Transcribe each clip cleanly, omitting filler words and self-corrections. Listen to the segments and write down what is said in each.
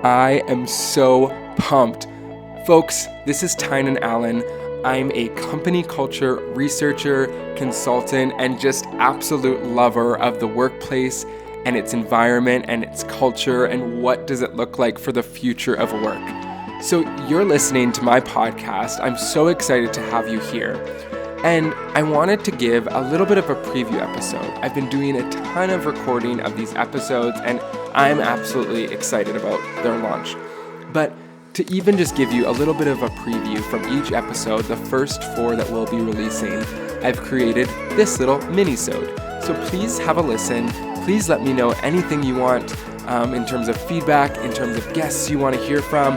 I am so pumped. Folks, this is Tynan Allen. I'm a company culture researcher, consultant, and just absolute lover of the workplace and its environment and its culture and what does it look like for the future of work. So you're listening to my podcast. I'm so excited to have you here. And I wanted to give a little bit of a preview episode. I've been doing a ton of recording of these episodes, and I'm absolutely excited about their launch. But to even just give you a little bit of a preview from each episode, the first 4 that we'll be releasing, I've created this little mini-sode. So please have a listen. Please let me know anything you want in terms of feedback, in terms of guests you want to hear from,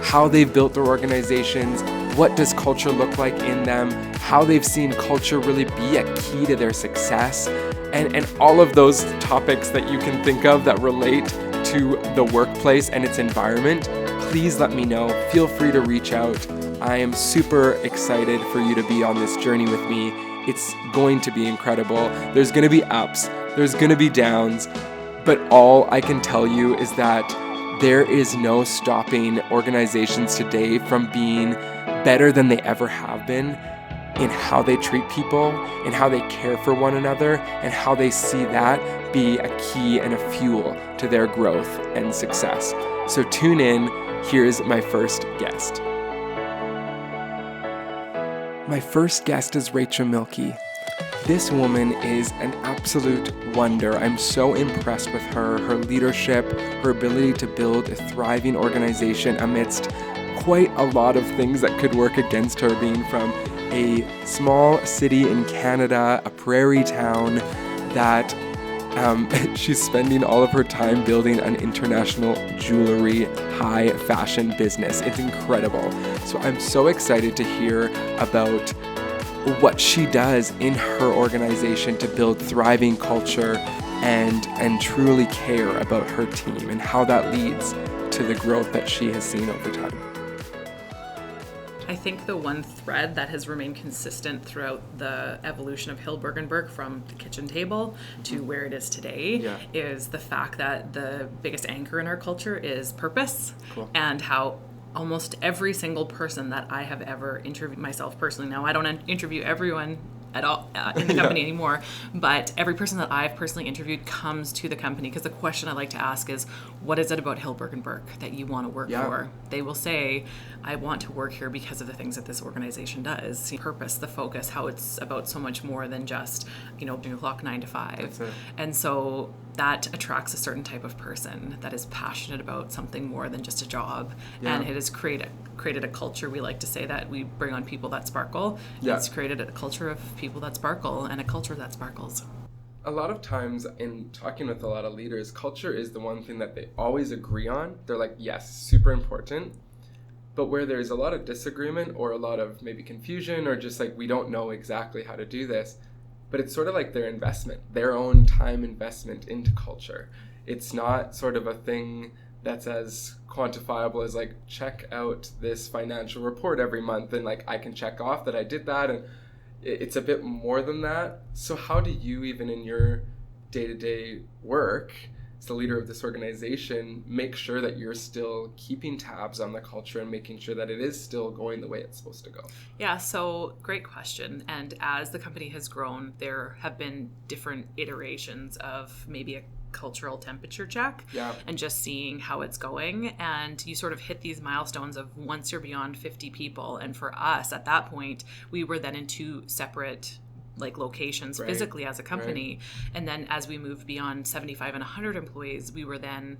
how they've built their organizations, what does culture look like in them, how they've seen culture really be a key to their success, and all of those topics that you can think of that relate to the workplace and its environment. Please let me know. Feel free to reach out. I am super excited for you to be on this journey with me. It's going to be incredible. There's going to be ups, there's going to be downs, but all I can tell you is that there is no stopping organizations today from being better than they ever have been in how they treat people, in how they care for one another, and how they see that be a key and a fuel to their growth and success. So tune in. Here's my first guest. My first guest is Rachel Milkey. This woman is an absolute wonder. I'm so impressed with her leadership, her ability to build a thriving organization amidst quite a lot of things that could work against her, being from a small city in Canada, a prairie town that she's spending all of her time building an international jewelry, high fashion business. It's incredible. So I'm so excited to hear about what she does in her organization to build thriving culture and truly care about her team and how that leads to the growth that she has seen over time. I think the one thread that has remained consistent throughout the evolution of Hillbergenberg from the kitchen table to where it is today is the fact that the biggest anchor in our culture is purpose. Cool. And how almost every single person that I have ever interviewed, myself personally, now I don't interview everyone at all in the company anymore, but every person that I've personally interviewed comes to the company because the question I like to ask is, what is it about Hillbergenberg that you want to work for? They will say, I want to work here because of the things that this organization does. The purpose, the focus, how it's about so much more than just, doing a clock 9 to 5. And so that attracts a certain type of person that is passionate about something more than just a job. And it has created a culture. We like to say that we bring on people that sparkle. It's created a culture of people that sparkle and a culture that sparkles. A lot of times in talking with a lot of leaders, culture is the one thing that they always agree on. They're like, yes, super important. But where there's a lot of disagreement or a lot of maybe confusion or just like, we don't know exactly how to do this, but it's sort of like their investment, their own time investment into culture. It's not sort of a thing that's as quantifiable as like, check out this financial report every month and like I can check off that I did that, and it's a bit more than that. So how do you, even in your day-to-day work as the leader of this organization, make sure that you're still keeping tabs on the culture and making sure that it is still going the way it's supposed to go? Yeah, so great question. And as the company has grown, there have been different iterations of maybe a cultural temperature check and just seeing how it's going. And you sort of hit these milestones of once you're beyond 50 people. And for us at that point, we were then in 2 separate locations physically as a company. And then as we moved beyond 75 and 100 employees, we were then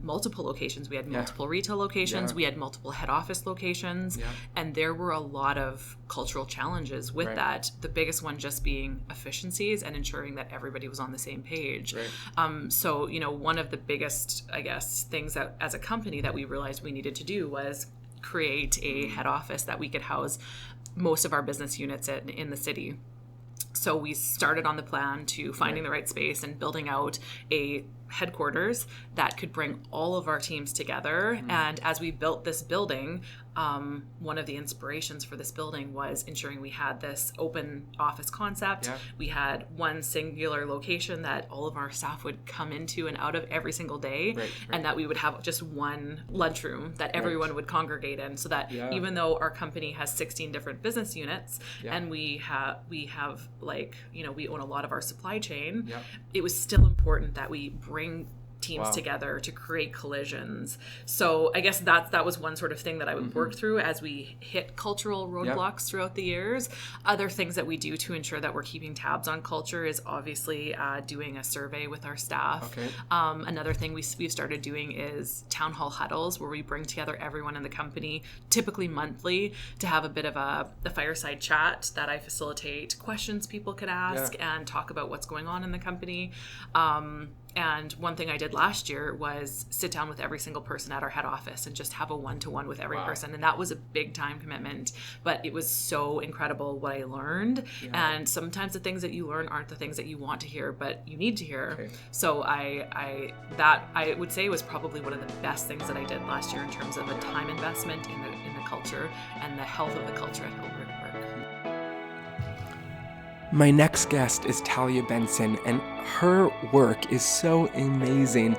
multiple locations. We had multiple retail locations. We had multiple head office locations. And there were a lot of cultural challenges with that. The biggest one just being efficiencies and ensuring that everybody was on the same page. So, one of the biggest, I guess, things that as a company that we realized we needed to do was create a head office that we could house most of our business units in the city. So we started on the plan to finding the right space and building out a headquarters that could bring all of our teams together. And as we built this building, one of the inspirations for this building was ensuring we had this open office concept. Yeah. We had one singular location that all of our staff would come into and out of every single day, and that we would have just one lunchroom that everyone would congregate in, so that even though our company has 16 different business units and we have like, you know, we own a lot of our supply chain, it was still important that we bring teams together to create collisions. So I guess that was one sort of thing that I would work through as we hit cultural roadblocks throughout the years. Other things that we do to ensure that we're keeping tabs on culture is obviously doing a survey with our staff. Another thing we've started doing is town hall huddles, where we bring together everyone in the company, typically monthly, to have a bit of a fireside chat that I facilitate questions people could ask and talk about what's going on in the company. And one thing I did last year was sit down with every single person at our head office and just have a one-to-one with every person. And that was a big time commitment, but it was so incredible what I learned. And sometimes the things that you learn aren't the things that you want to hear, but you need to hear. So I would say was probably one of the best things that I did last year in terms of a time investment in the culture and the health of the culture at Hilbert. My next guest is Talia Benson, and her work is so amazing.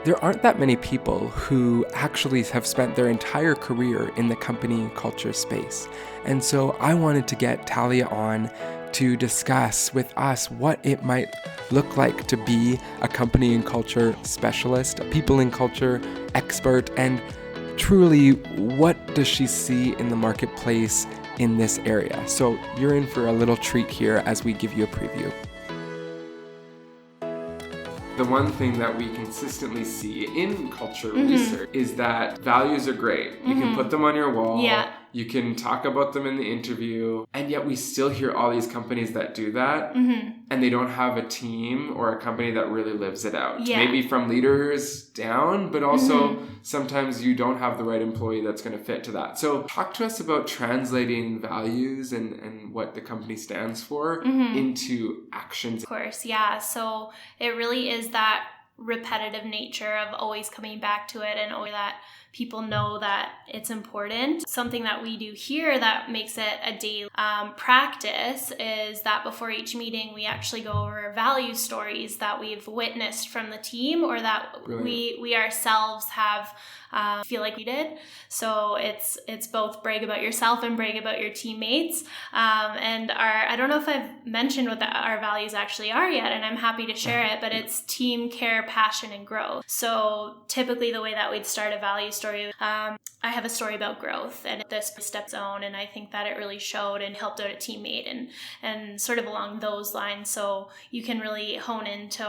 There aren't that many people who actually have spent their entire career in the company culture space. And so I wanted to get Talia on to discuss with us what it might look like to be a company and culture specialist, a people and culture expert, and truly what does she see in the marketplace in this area. So you're in for a little treat here as we give you a preview. The one thing that we consistently see in culture research is that values are great. You can put them on your wall. You can talk about them in the interview. And yet we still hear all these companies that do that and they don't have a team or a company that really lives it out. Maybe from leaders down, but also sometimes you don't have the right employee that's going to fit to that. So talk to us about translating values and what the company stands for into actions. Of course, yeah. So it really is that repetitive nature of always coming back to it and always that people know that it's important. Something that we do here that makes it a daily practice is that before each meeting, we actually go over value stories that we've witnessed from the team or that we ourselves have feel like we did. So it's both brag about yourself and brag about your teammates. And I don't know if I've mentioned what our values actually are yet, and I'm happy to share it, but it's team, care, passion, and growth. So typically the way that we'd start a value story, I have a story about growth and this step zone, and I think that it really showed and helped out a teammate and sort of along those lines. So you can really hone into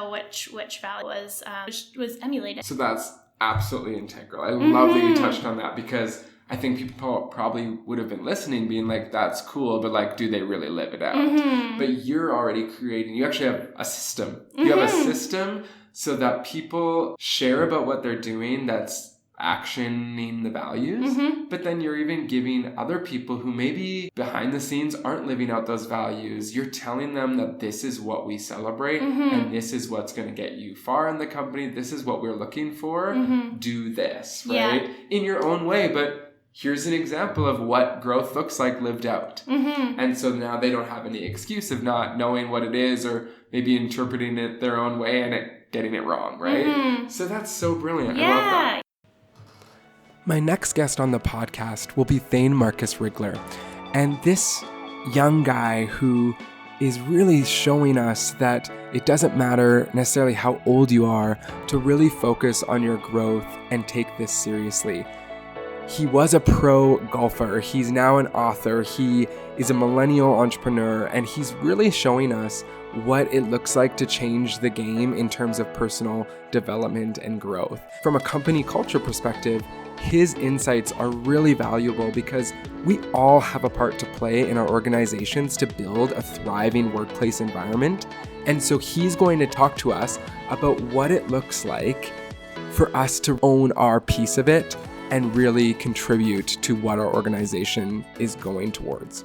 which value was emulated. So that's absolutely integral. I love that you touched on that, because I think people probably would have been listening being like, that's cool, but like, do they really live it out? But you're already you actually have a system. You have a system so that people share about what they're doing that's actioning the values, but then you're even giving other people who maybe behind the scenes aren't living out those values, you're telling them that this is what we celebrate and this is what's going to get you far in the company, this is what we're looking for, do this, right? In your own way, but here's an example of what growth looks like lived out. And so now they don't have any excuse of not knowing what it is or maybe interpreting it their own way and getting it wrong, right? So that's so brilliant. I love that. My next guest on the podcast will be Thane Marcus Rigler. And this young guy who is really showing us that it doesn't matter necessarily how old you are to really focus on your growth and take this seriously. He was a pro golfer. He's now an author. He is a millennial entrepreneur, and he's really showing us what it looks like to change the game in terms of personal development and growth. From a company culture perspective, his insights are really valuable because we all have a part to play in our organizations to build a thriving workplace environment. And so he's going to talk to us about what it looks like for us to own our piece of it and really contribute to what our organization is going towards.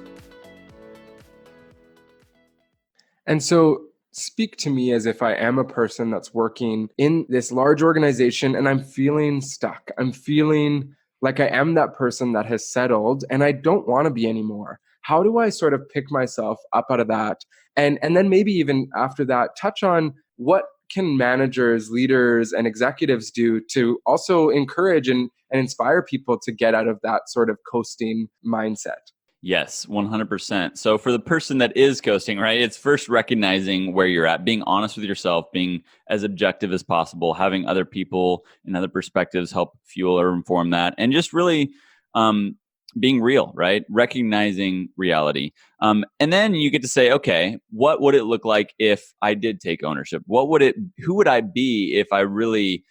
And so speak to me as if I am a person that's working in this large organization and I'm feeling stuck. I'm feeling like I am that person that has settled and I don't want to be anymore. How do I sort of pick myself up out of that? And then maybe even after that, touch on what can managers, leaders, and executives do to also encourage and inspire people to get out of that sort of coasting mindset? Yes, 100%. So for the person that is coasting, right, it's first recognizing where you're at, being honest with yourself, being as objective as possible, having other people and other perspectives help fuel or inform that, and just really being real, right? Recognizing reality. And then you get to say, okay, what would it look like if I did take ownership? Who would I be if I really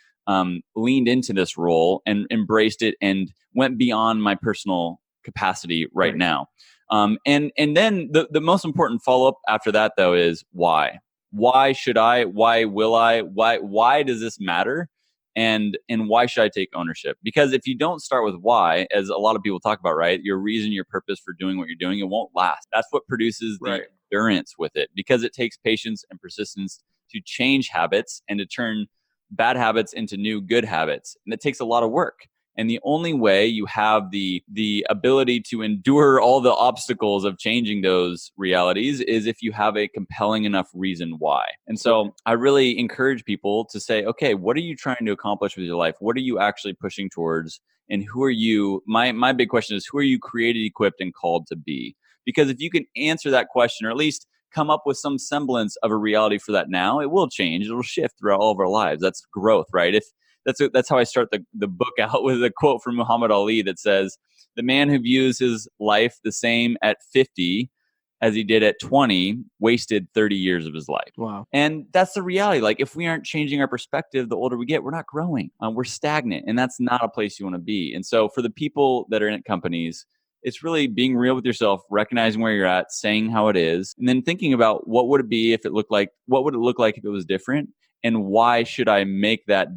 leaned into this role and embraced it and went beyond my personal capacity right now. And then the most important follow-up after that though is why. Why should I? Why will I? Why does this matter? And why should I take ownership? Because if you don't start with why, as a lot of people talk about, right, your reason, your purpose for doing what you're doing, it won't last. That's what produces the endurance with it, because it takes patience and persistence to change habits and to turn bad habits into new good habits. And it takes a lot of work. And the only way you have the ability to endure all the obstacles of changing those realities is if you have a compelling enough reason why. And so I really encourage people to say, okay, what are you trying to accomplish with your life? What are you actually pushing towards? And who are you? My big question is, who are you created, equipped, and called to be? Because if you can answer that question, or at least come up with some semblance of a reality for that now, it will change. It'll shift throughout all of our lives. That's growth, right? That's how I start the book out, with a quote from Muhammad Ali that says, the man who views his life the same at 50 as he did at 20 wasted 30 years of his life. Wow. And that's the reality. Like, if we aren't changing our perspective, the older we get, we're not growing. We're stagnant, and that's not a place you want to be. And so for the people that are in companies, it's really being real with yourself, recognizing where you're at, saying how it is, and then thinking about what would it be if it looked like, what would it look like if it was different? And why should I make that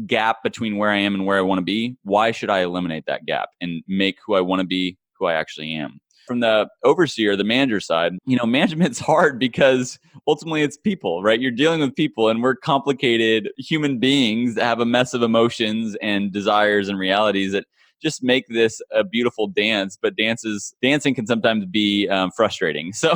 gap between where I am and where I want to be? Why should I eliminate that gap and make who I want to be who I actually am? From the overseer, the manager side, management's hard because ultimately it's people, right? You're dealing with people, and we're complicated human beings that have a mess of emotions and desires and realities that just make this a beautiful dance. But dancing can sometimes be frustrating. So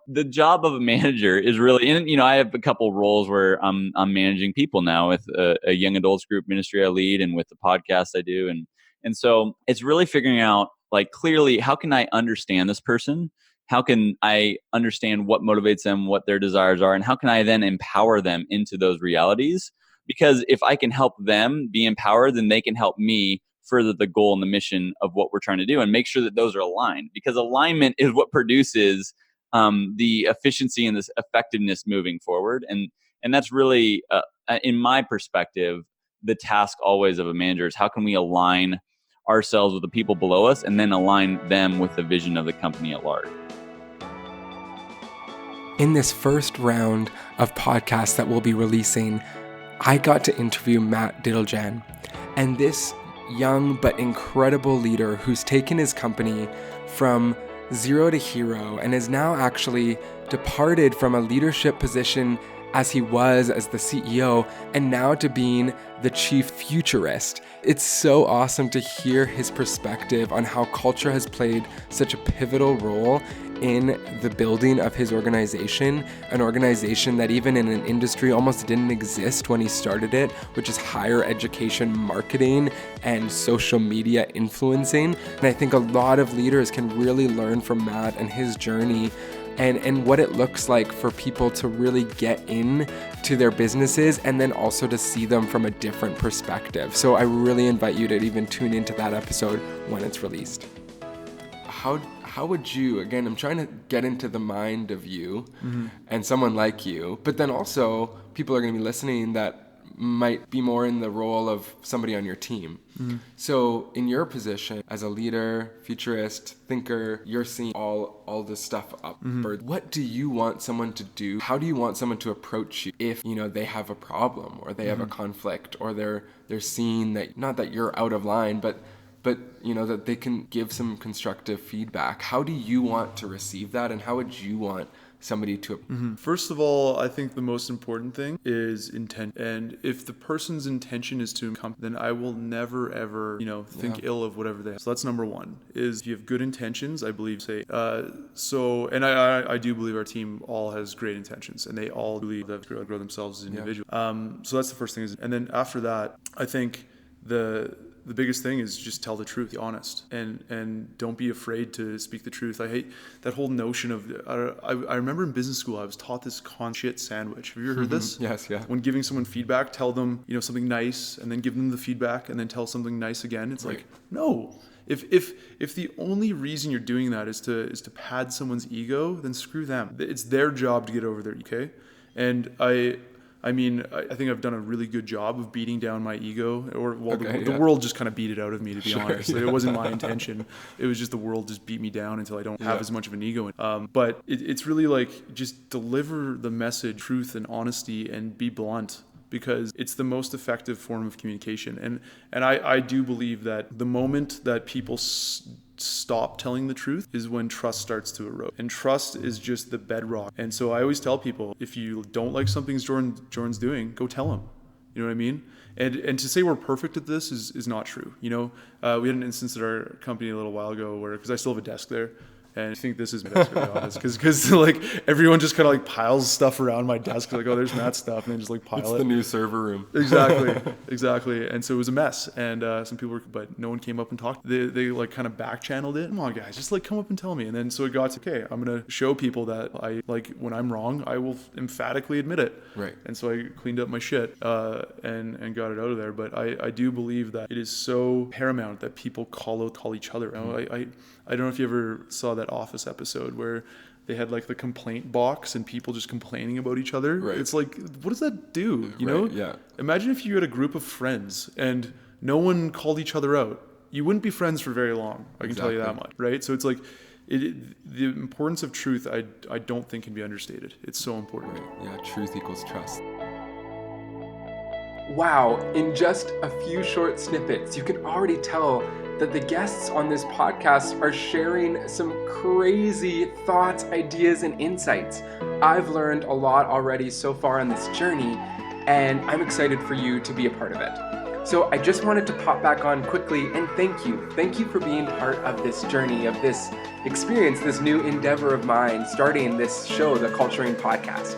the job of a manager is really, and I have a couple roles where I'm managing people now with a young adults group ministry I lead, and with the podcast I do, and so it's really figuring out, like, clearly, how can I understand this person? How can I understand what motivates them, what their desires are, and how can I then empower them into those realities? Because if I can help them be empowered, then they can help me further the goal and the mission of what we're trying to do, and make sure that those are aligned, because alignment is what produces the efficiency and this effectiveness moving forward. And that's really, in my perspective, the task always of a manager is, how can we align ourselves with the people below us and then align them with the vision of the company at large. In this first round of podcasts that we'll be releasing, I got to interview Matt Diddlejan, and this young but incredible leader who's taken his company from zero to hero and is now actually departed from a leadership position as he was as the CEO, and now to being the chief futurist. It's so awesome to hear his perspective on how culture has played such a pivotal role in the building of his organization, an organization that even in an industry almost didn't exist when he started it, which is higher education marketing and social media influencing. And I think a lot of leaders can really learn from Matt and his journey and what it looks like for people to really get in to their businesses, and then also to see them from a different perspective. So I really invite you to even tune into that episode when it's released. How would you, again, I'm trying to get into the mind of you and someone like you, but then also people are going to be listening that might be more in the role of somebody on your team. So in your position as a leader, futurist, thinker, you're seeing all this stuff upward. What do you want someone to do? How do you want someone to approach you if, they have a problem or they have a conflict, or they're seeing that, not that you're out of line, but that they can give some constructive feedback? How do you want to receive that, and how would you want somebody to... First of all, I think the most important thing is intent. And if the person's intention is to come, then I will never, ever, think ill of whatever they have. So that's number one, is if you have good intentions, I believe, and I do believe our team all has great intentions, and they all believe that they grow themselves as individuals. So that's the first thing. And then after that, I think the biggest thing is just tell the truth, be honest, and don't be afraid to speak the truth. I hate that whole notion of, I remember in business school, I was taught this shit sandwich. Have you ever heard this? Yes, yeah. When giving someone feedback, tell them, something nice, and then give them the feedback, and then tell something nice again. It's like, no. If the only reason you're doing that is to pad someone's ego, then screw them. It's their job to get over their, okay? And I think I've done a really good job of beating down my ego, the world just kind of beat it out of me, to be honest. It wasn't my intention. It was just the world just beat me down until I don't have as much of an ego. But it's really like, just deliver the message, truth and honesty, and be blunt, because it's the most effective form of communication. And I do believe that the moment that people stop telling the truth is when trust starts to erode. And trust is just the bedrock. And so I always tell people, if you don't like something Jordan's doing, go tell him. You know what I mean? And to say we're perfect at this is not true. We had an instance at our company a little while ago where, because I still have a desk there, and I think this is best, to be honest, because like everyone just kind of like piles stuff around my desk, like, oh, there's Matt's stuff, and then just like pile it. It's the new server room. Exactly. And so it was a mess, and some people but no one came up and talked. They like kind of back channeled it. Come on, guys, just like come up and tell me. And then so it got to, okay, I'm gonna show people that I, like, when I'm wrong, I will emphatically admit it. Right. And so I cleaned up my shit and got it out of there. But I do believe that it is so paramount that people call each other. I don't know if you ever saw that Office episode where they had like the complaint box and people just complaining about each other. Right. It's like, what does that do? You know? Yeah. Imagine if you had a group of friends and no one called each other out. You wouldn't be friends for very long. I can tell you that much. Right. So it's like, the importance of truth, I don't think can be understated. It's so important. Right. Yeah. Truth equals trust. Wow. In just a few short snippets, you can already tell that the guests on this podcast are sharing some crazy thoughts, ideas, and insights. I've learned a lot already so far on this journey, and I'm excited for you to be a part of it. So I just wanted to pop back on quickly and thank you. Thank you for being part of this journey, of this experience, this new endeavor of mine, starting this show, the CultureING podcast.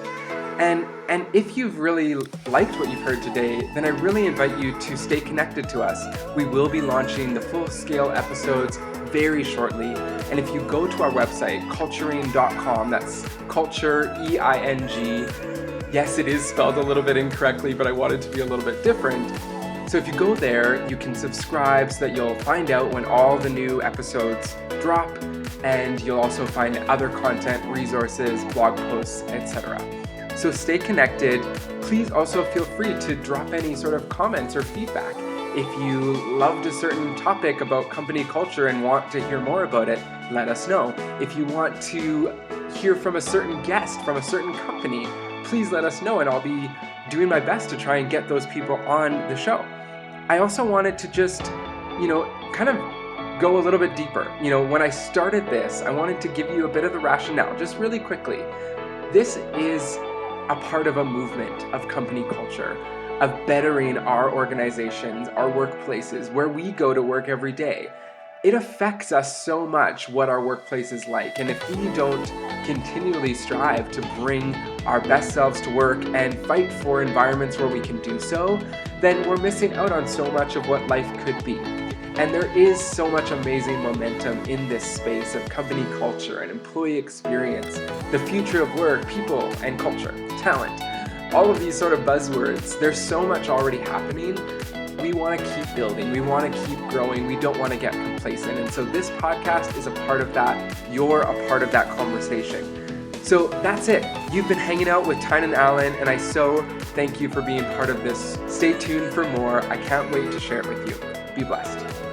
And if you've really liked what you've heard today, then I really invite you to stay connected to us. We will be launching the full-scale episodes very shortly. And if you go to our website, cultureing.com, that's culture, E-I-N-G. Yes, it is spelled a little bit incorrectly, but I want it to be a little bit different. So if you go there, you can subscribe so that you'll find out when all the new episodes drop, and you'll also find other content, resources, blog posts, etc. So stay connected. Please also feel free to drop any sort of comments or feedback. If you loved a certain topic about company culture and want to hear more about it, let us know. If you want to hear from a certain guest from a certain company, please let us know, and I'll be doing my best to try and get those people on the show. I also wanted to just, kind of go a little bit deeper. When I started this, I wanted to give you a bit of the rationale, just really quickly. This is a part of a movement of company culture, of bettering our organizations, our workplaces, where we go to work every day. It affects us so much what our workplace is like. And if we don't continually strive to bring our best selves to work and fight for environments where we can do so, then we're missing out on so much of what life could be. And there is so much amazing momentum in this space of company culture and employee experience, the future of work, people and culture, talent, all of these sort of buzzwords. There's so much already happening. We want to keep building. We want to keep growing. We don't want to get complacent. And so this podcast is a part of that. You're a part of that conversation. So that's it. You've been hanging out with Tyne and Alan, and I so thank you for being part of this. Stay tuned for more. I can't wait to share it with you. Be blessed.